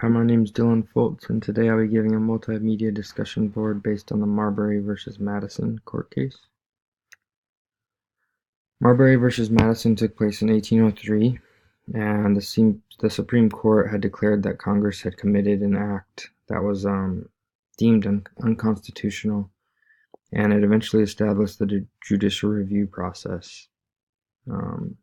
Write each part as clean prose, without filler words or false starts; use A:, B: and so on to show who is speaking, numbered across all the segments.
A: Hi, my name is Dylan Foltz, and today I'll be giving a multimedia discussion board based on the Marbury versus Madison court case. Marbury versus Madison took place in 1803, and the Supreme Court had declared that Congress had committed an act that was deemed unconstitutional, and it eventually established the judicial review process. Um,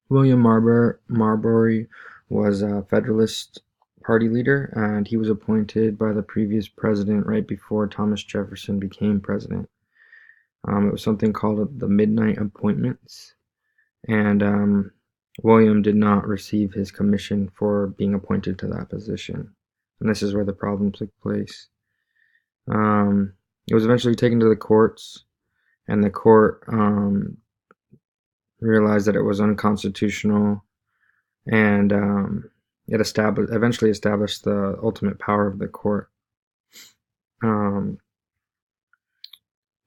A: William Marbury was a Federalist Party leader, and he was appointed by the previous president right before Thomas Jefferson became president. It was something called the Midnight Appointments, and William did not receive his commission for being appointed to that position. And this is where the problem took place. It was eventually taken to the courts, and the court realized that it was unconstitutional, and it eventually established the ultimate power of the court. Um,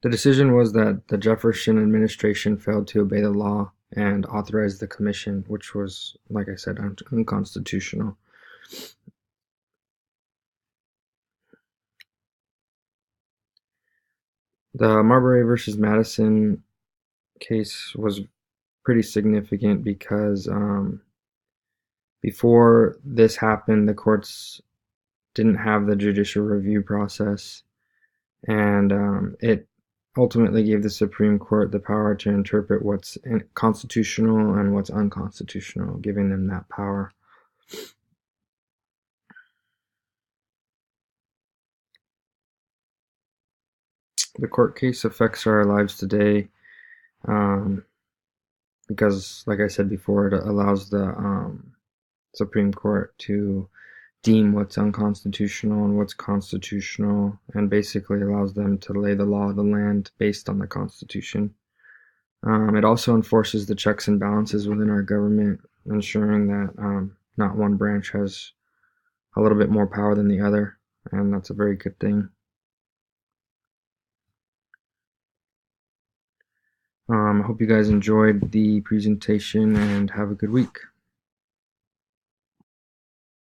A: the decision was that the Jefferson administration failed to obey the law and authorized the commission, which was, like I said, unconstitutional. The Marbury versus Madison case was pretty significant because before this happened, the courts didn't have the judicial review process, and it ultimately gave the Supreme Court the power to interpret what's constitutional and what's unconstitutional, giving them that power. The court case affects our lives today um, because, like I said before, it allows the Supreme Court to deem what's unconstitutional and what's constitutional, and basically allows them to lay the law of the land based on the Constitution. It also enforces the checks and balances within our government, ensuring that not one branch has a little bit more power than the other, and that's a very good thing. I hope you guys enjoyed the presentation and have a good week.